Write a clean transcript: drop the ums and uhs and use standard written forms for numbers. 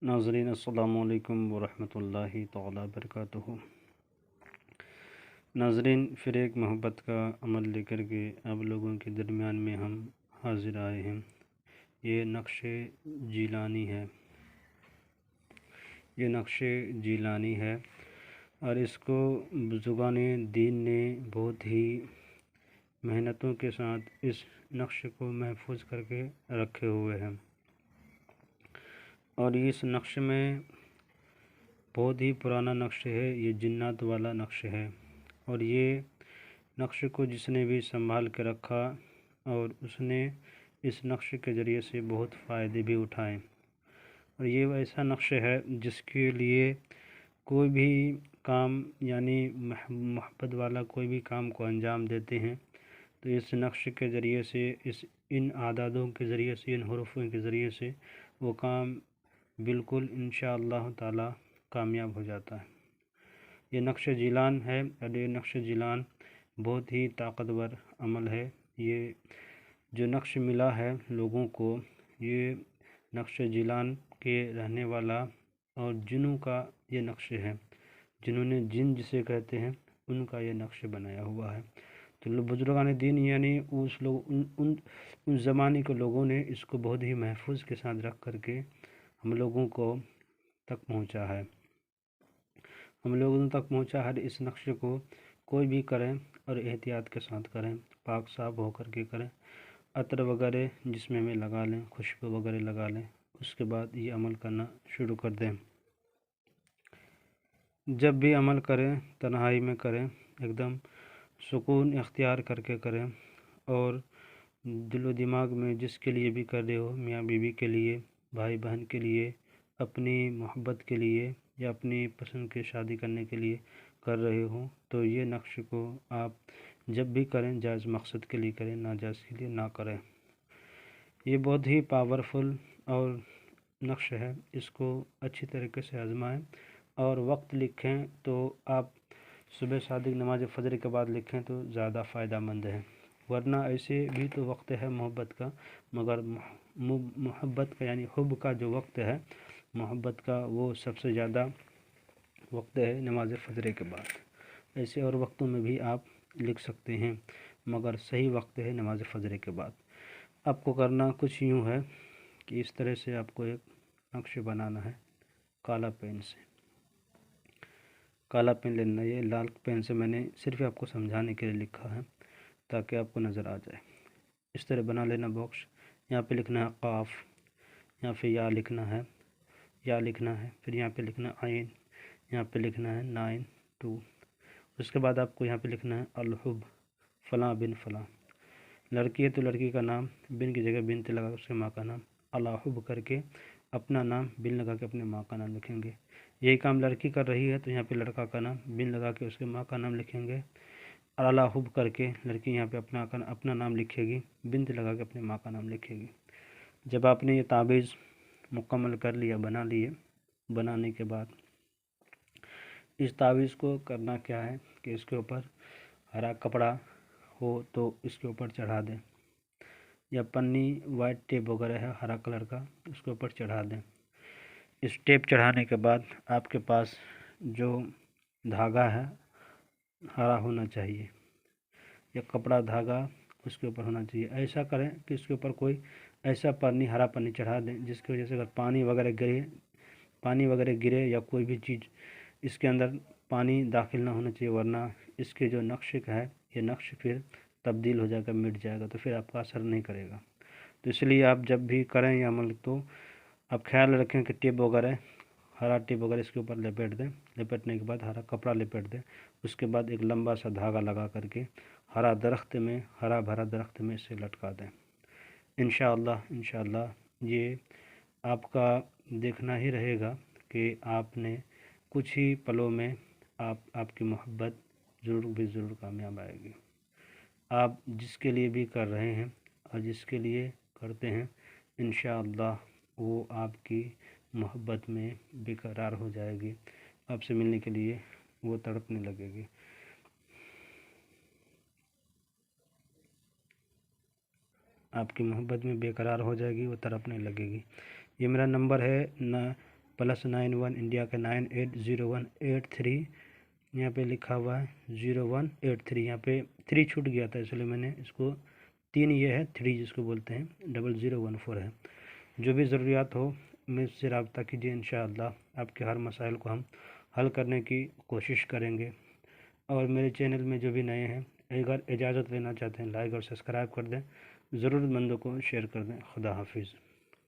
नाज़रीन अस्सलामु अलैकुम वरहमतुल्लाहि तआला बरकातुहू। नाज़रीन, फिर एक मोहब्बत का अमल लेकर के आप लोगों के दरमियान में हम हाज़िर आए हैं। ये नक्शे जीलानी है, ये नक्शे जीलानी है और इसको बुज़ुर्गाने दीन ने बहुत ही मेहनतों के साथ इस नक्शे को महफूज करके रखे हुए हैं। और इस नक्शे में बहुत ही पुराना नक्शे है, ये जिन्नात वाला नक्शे है। और ये नक्शे को जिसने भी संभाल के रखा और उसने इस नक्शे के ज़रिए से बहुत फ़ायदे भी उठाए। और ये ऐसा नक्शे है जिसके लिए कोई भी काम यानी मोहब्बत वाला कोई भी काम को अंजाम देते हैं तो इस नक्शे के ज़रिए से, इन आदादों के ज़रिए से, इन हरूफों के ज़रिए से वो काम बिल्कुल इंशाअल्लाह ताला कामयाब हो जाता है। ये नक्शे जिलान है और ये नक्शे जिलान बहुत ही ताकतवर अमल है। ये जो नक्श मिला है लोगों को, ये नक्शे जिलान के रहने वाला और जिनों का ये नक्शे है, जिन्होंने जिन जिसे कहते हैं उनका ये नक्शे बनाया हुआ है। तो बुजुर्गान दीन यानी उन ज़माने के लोगों ने इसको बहुत ही महफूज के साथ रख करके हम लोगों को तक पहुंचा है। हम लोगों तक पहुंचा है। इस नक्शे को कोई भी करें और एहतियात के साथ करें, पाक साफ होकर के करें, अतर वगैरह जिसमें में लगा लें, खुशबू वगैरह लगा लें, उसके बाद ये अमल करना शुरू कर दें। जब भी अमल करें तन्हाई में करें, एकदम सुकून इख्तियार करके करें और दिलो दिमाग में जिसके लिए भी कर रहे हो, मियाँ बीवी के लिए, भाई बहन के लिए, अपनी मोहब्बत के लिए या अपनी पसंद की शादी करने के लिए कर रहे हो, तो ये नक्श को आप जब भी करें जायज़ मकसद के लिए करें, नाजायज़ के लिए ना करें। ये बहुत ही पावरफुल और नक्श है, इसको अच्छी तरीके से आजमाएं और वक्त लिखें तो आप सुबह सादिक नमाज फ़जर के बाद लिखें तो ज़्यादा फ़ायदा मंद है। वरना ऐसे भी तो वक्त है मोहब्बत का, मगर मोहब्बत का यानी हुब का जो वक्त है मोहब्बत का, वो सबसे ज़्यादा वक्त है नमाज फ़जर के बाद। ऐसे और वक्तों में भी आप लिख सकते हैं, मगर सही वक्त है नमाज फ़जर के बाद। आपको करना कुछ यूँ है कि इस तरह से आपको एक नक्श बनाना है। काला पेन से, काला पेन लेना, ये लाल पेन से मैंने सिर्फ आपको समझाने के लिए लिखा है ताकि आपको नज़र आ जाए। इस तरह बना लेना बॉक्स। यहाँ पे लिखना है क़ाफ, यहाँ पे या लिखना है, या लिखना है, फिर यहाँ पे लिखना आइन, यहाँ पे लिखना है 9 2। उसके बाद आपको यहाँ पे लिखना है अलहुब फ़लाँ बिन फ़लाँ। लड़की है तो लड़की का नाम, बिन की जगह बिनते लगा उसके माँ का नाम, अलाहुब करके अपना नाम, बिन लगा के अपने माँ का नाम लिखेंगे। यही काम लड़की कर रही है तो यहाँ पे लड़का का नाम, बिन लगा के उसके माँ का नाम लिखेंगे। अलाहुब करके लड़की यहाँ पे अपना नाम लिखेगी, बिनते लगा के अपने माँ का नाम लिखेगी। जब आपने ये ताबीज़ मुकम्मल कर लिया, बना लिए, बनाने के बाद इस ताबीज़ को करना क्या है कि इसके ऊपर हरा कपड़ा हो तो इसके ऊपर चढ़ा दें, या पन्नी वाइट टेप वगैरह है हरा कलर का, उसके ऊपर चढ़ा दें। इस टेप चढ़ाने के बाद आपके पास जो धागा है हरा होना चाहिए, या कपड़ा धागा उसके ऊपर होना चाहिए। ऐसा करें कि इसके ऊपर कोई ऐसा पन्नी, हरा पन्नी चढ़ा दें जिसकी वजह से अगर पानी वगैरह गिरे या कोई भी चीज़ इसके अंदर पानी दाखिल ना होना चाहिए, वरना इसके जो नक्श है ये नक्श फिर तब्दील हो जाएगा, मिट जाएगा, तो फिर आपका असर नहीं करेगा। तो इसलिए आप जब भी करें ये अमल तो आप ख्याल रखें कि टेप वगैरह, हरा टेप वगैरह इसके ऊपर लपेट दें। लपेटने के बाद हरा कपड़ा लपेट दें। उसके बाद एक लंबा सा धागा लगा करके हरा भरा दरख्त में इसे लटका दें। इंशाअल्लाह ये आपका देखना ही रहेगा कि आपने कुछ ही पलों में आपकी मोहब्बत ज़रूर कामयाब आएगी। आप जिसके लिए भी कर रहे हैं और जिसके लिए करते हैं, इंशाअल्लाह वो आपकी मोहब्बत में बेकरार हो जाएगी। आपसे मिलने के लिए वो तड़पने लगेगी। आपकी मोहब्बत में बेकरार हो जाएगी, वो तड़पने लगेगी। ये मेरा नंबर है +91 इंडिया का 980183, यहाँ पे लिखा हुआ है 0183, यहाँ पे 3 छूट गया था इसलिए मैंने इसको 3 ये है 3 जिसको बोलते हैं 0014 है। जो भी ज़रूरियात हो मुझसे रब्ता कीजिए, इंशाअल्लाह आपके हर मसाइल को हम हल करने की कोशिश करेंगे। और मेरे चैनल में जो भी नए हैं अगर इजाज़त लेना चाहते हैं लाइक और सब्सक्राइब कर दें, ज़रूरतमंदों को शेयर कर दें। खुदा हाफिज़।